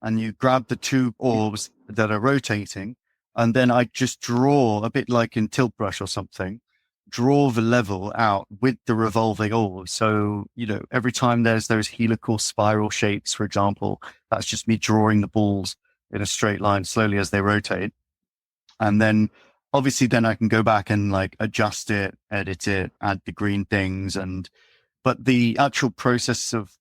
Speaker 5: and you grab the two orbs that are rotating. And then I just draw, a bit like in Tilt Brush or something, draw the level out with the revolving orbs. So, every time there's those helical spiral shapes, for example, that's just me drawing the balls in a straight line slowly as they rotate. And then obviously then I can go back and like adjust it, edit it, add the green things. But the actual process of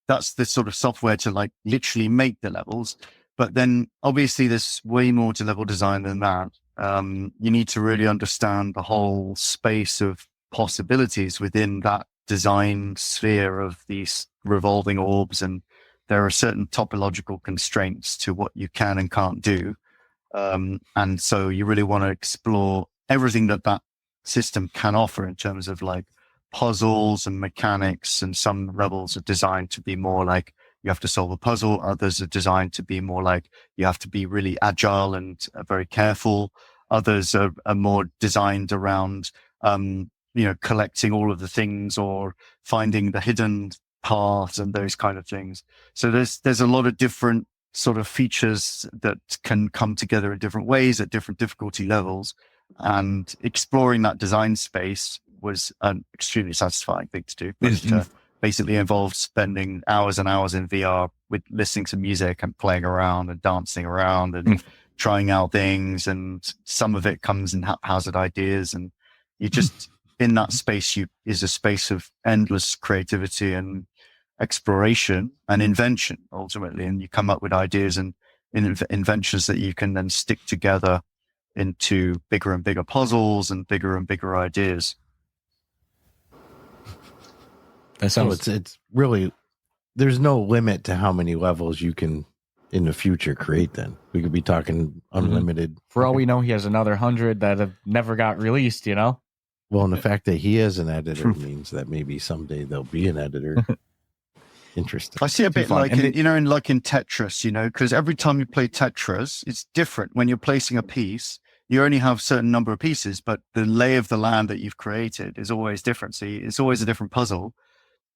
Speaker 5: that's the sort of software to like literally make the levels. But then obviously there's way more to level design than that. You need to really understand the whole space of possibilities within that design sphere of these revolving orbs. And there are certain topological constraints to what you can and can't do. And so you really want to explore everything that system can offer in terms of like puzzles and mechanics. And some levels are designed to be more like, you have to solve a puzzle. Others are designed to be more like you have to be really agile and very careful. Others are more designed around, collecting all of the things or finding the hidden paths and those kind of things. So there's a lot of different sort of features that can come together in different ways at different difficulty levels. And exploring that design space was an extremely satisfying thing to do. But basically involved spending hours and hours in VR with listening to music and playing around and dancing around and trying out things. And some of it comes in haphazard ideas. And you just, in that space, is a space of endless creativity and exploration and invention ultimately. And you come up with ideas and inventions that you can then stick together into bigger and bigger puzzles and bigger ideas.
Speaker 3: So it's really, there's no limit to how many levels you can in the future create. Then we could be talking unlimited.
Speaker 2: For all we know, he has another 100 that have never got released. Well,
Speaker 3: and the fact that he is an editor means that maybe someday there'll be an editor. Interesting.
Speaker 5: I see a bit like in Tetris, because every time you play Tetris, it's different. When you're placing a piece, you only have a certain number of pieces, but the lay of the land that you've created is always different. So it's always a different puzzle.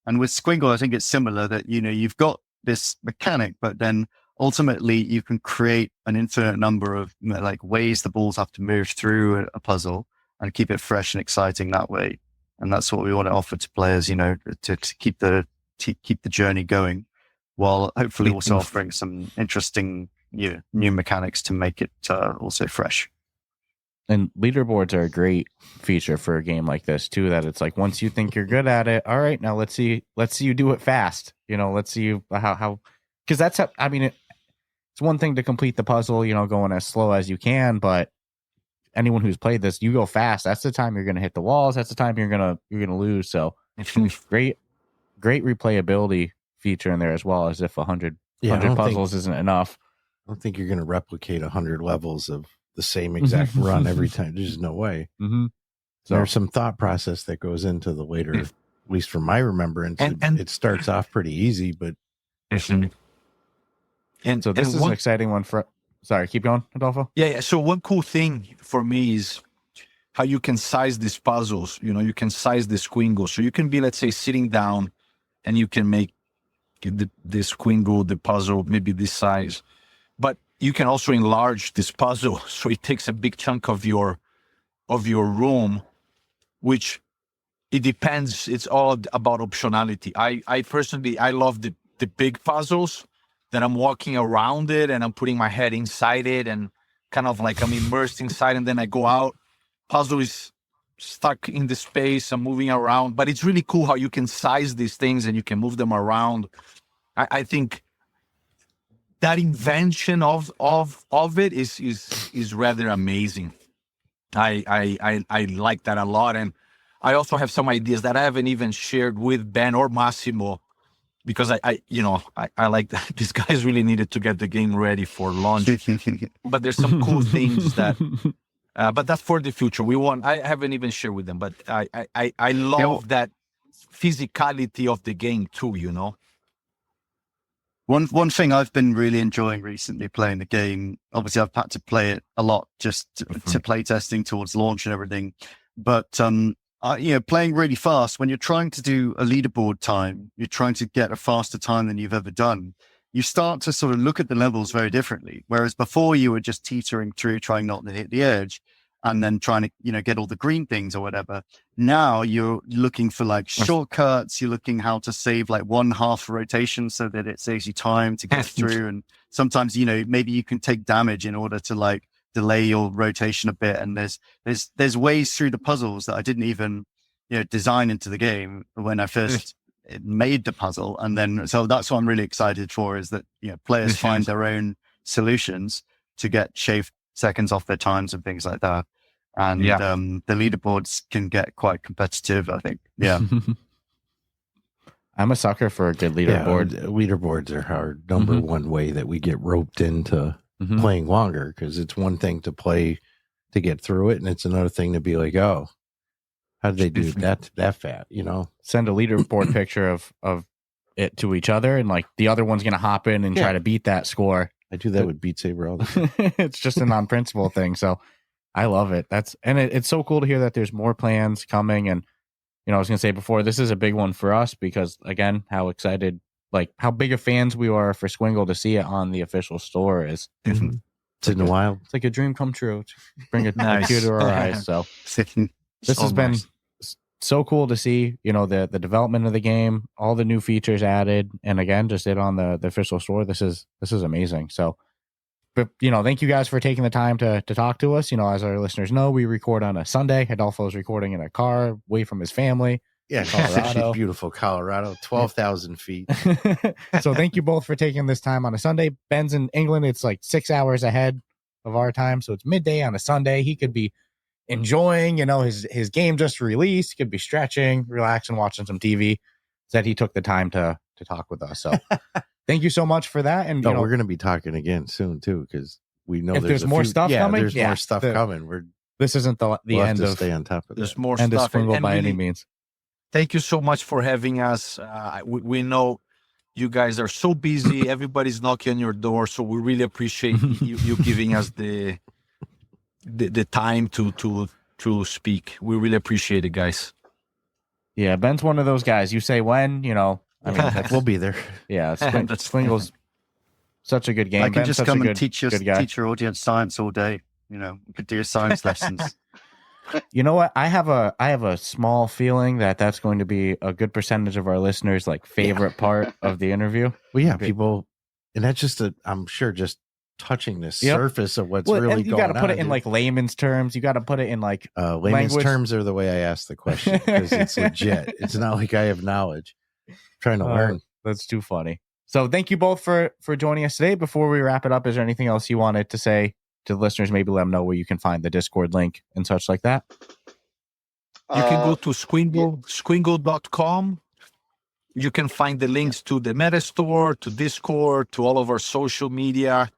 Speaker 5: And with Squingle, I think it's similar that, you've got this mechanic, but then ultimately you can create an infinite number of like ways the balls have to move through a puzzle and keep it fresh and exciting that way. And that's what we want to offer to players, to keep the journey going, while hopefully also offering some interesting new mechanics to make it also fresh.
Speaker 2: And leaderboards are a great feature for a game like this too. That it's like once you think you're good at it, all right, now let's see you do it fast. Let's see you how because that's how, I mean it's one thing to complete the puzzle, going as slow as you can, but anyone who's played this, you go fast. That's the time you're going to hit the walls. That's the time you're gonna lose. So great replayability feature in there as well. As if 100 puzzles isn't enough.
Speaker 3: I don't think you're going to replicate 100 levels of the same exact run every time. There's no way.
Speaker 2: Mm-hmm. So
Speaker 3: there's some thought process that goes into the later, at least from my remembrance. And it starts off pretty easy, but.
Speaker 2: And so this is an exciting one for. Sorry, keep going, Rodolfo.
Speaker 4: Yeah. So one cool thing for me is how you can size these puzzles. You can size the Squingles. So you can be, let's say, sitting down, and you can make the Squingle, the puzzle, maybe this size. But you can also enlarge this puzzle, so it takes a big chunk of your room, which it depends. It's all about optionality. I personally love the big puzzles that I'm walking around it and I'm putting my head inside it and kind of like I'm immersed inside, and then I go out. Puzzle is stuck in the space. I'm moving around, but it's really cool how you can size these things and you can move them around. I think that invention of it is rather amazing. I like that a lot, and I also have some ideas that I haven't even shared with Ben or Massimo, because I like that these guys really needed to get the game ready for launch. But there's some cool things that, but that's for the future. I haven't even shared with them, but I love that physicality of the game too.
Speaker 5: One thing I've been really enjoying recently playing the game, obviously I've had to play it a lot just to play testing towards launch and everything, but playing really fast, when you're trying to do a leaderboard time, you're trying to get a faster time than you've ever done, you start to sort of look at the levels very differently. Whereas before you were just teetering through, trying not to hit the edge, and then trying to, get all the green things or whatever. Now you're looking for like shortcuts. You're looking how to save like one half rotation so that it saves you time to get through. And sometimes, maybe you can take damage in order to like delay your rotation a bit. And there's ways through the puzzles that I didn't even, design into the game when I first made the puzzle. And then, so that's what I'm really excited for, is that, players find their own solutions to get shaved seconds off their times and things like that. And the leaderboards can get quite competitive, I think. Yeah.
Speaker 2: I'm a sucker for a good leaderboard.
Speaker 3: Yeah, leaderboards are our number one way that we get roped into playing longer, because it's one thing to play to get through it, and it's another thing to be like, oh, how did they do that fat?
Speaker 2: Send a leaderboard picture of it to each other, and like the other one's gonna hop in and try to beat that score.
Speaker 3: I do that with Beat Saber all the time.
Speaker 2: It's just a non-principle thing. So I love it. It's so cool to hear that there's more plans coming. And, I was going to say before, this is a big one for us because, again, how excited, like how big of fans we are for Squingle to see it on the official store is.
Speaker 3: It's in the wild.
Speaker 2: It's like a dream come true. Bring a tear to our eyes. So this has been so cool to see, the development of the game, all the new features added, and again, just it on the official store. This is amazing. So, but thank you guys for taking the time to talk to us. As our listeners know, we record on a Sunday. Adolfo's recording in a car away from his family.
Speaker 3: Yeah, Colorado. Beautiful Colorado, 12,000 feet.
Speaker 2: So thank you both for taking this time on a Sunday. Ben's in England. It's like 6 hours ahead of our time, so it's midday on a Sunday. He could be enjoying, his game just released. He could be stretching, relaxing, watching some TV. Said he took the time to talk with us. So thank you so much for that. And
Speaker 3: we're going to be talking again soon too, because we know
Speaker 2: there's more stuff coming.
Speaker 3: There's more stuff coming.
Speaker 2: This isn't the end of
Speaker 3: stay on top of
Speaker 4: there's
Speaker 3: that.
Speaker 4: more
Speaker 2: end
Speaker 4: stuff
Speaker 2: of Squingle by
Speaker 4: really,
Speaker 2: any means.
Speaker 4: Thank you so much for having us. We know you guys are so busy. Everybody's knocking on your door, so we really appreciate you giving us the time to speak. We really appreciate it, guys.
Speaker 2: Yeah, Ben's one of those guys. You say when,
Speaker 3: we'll be there.
Speaker 2: Yeah, Squingle's such a good game.
Speaker 5: I can
Speaker 2: Ben's
Speaker 5: just come and teach your audience science all day. We could do your science lessons.
Speaker 2: You know what? I have a small feeling that's going to be a good percentage of our listeners' favorite part of the interview.
Speaker 3: Well, yeah, people, and that's just I'm sure just touching the surface of what's really
Speaker 2: and you
Speaker 3: going on.
Speaker 2: got to put it in like layman's terms. You got to put it in like
Speaker 3: layman's
Speaker 2: language.
Speaker 3: terms are the way I ask the question because it's legit. It's not like I have knowledge. I'm trying to learn.
Speaker 2: That's too funny. So thank you both for joining us today. Before we wrap it up, is there anything else you wanted to say to the listeners? Maybe let them know where you can find the Discord link and such like that.
Speaker 4: You can go to squingle.com. You can find the links to the Meta Store, to Discord, to all of our social media.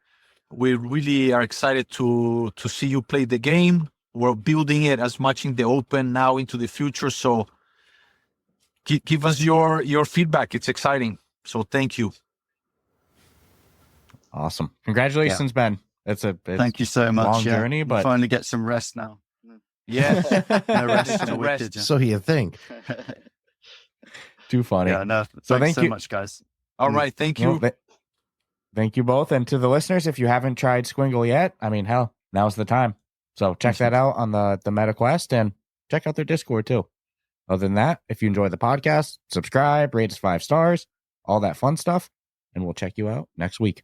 Speaker 4: We really are excited to see you play the game. We're building it as much in the open now into the future. So give us your feedback. It's exciting. So thank you.
Speaker 2: Awesome. Congratulations, Ben.
Speaker 5: Thank you so much.
Speaker 2: Long journey, but
Speaker 5: finally get some rest now.
Speaker 4: Yeah.
Speaker 5: No rest for the wicked.
Speaker 3: So you think.
Speaker 2: Too funny.
Speaker 5: Yeah, no.
Speaker 2: So
Speaker 5: Thanks
Speaker 2: thank
Speaker 5: so
Speaker 2: you.
Speaker 5: much, guys.
Speaker 4: All right. Thank you.
Speaker 2: Well, thank you both. And to the listeners, if you haven't tried Squingle yet, I mean, hell, now's the time. So check that out on the MetaQuest and check out their Discord too. Other than that, if you enjoy the podcast, subscribe, rate us 5 stars, all that fun stuff, and we'll check you out next week.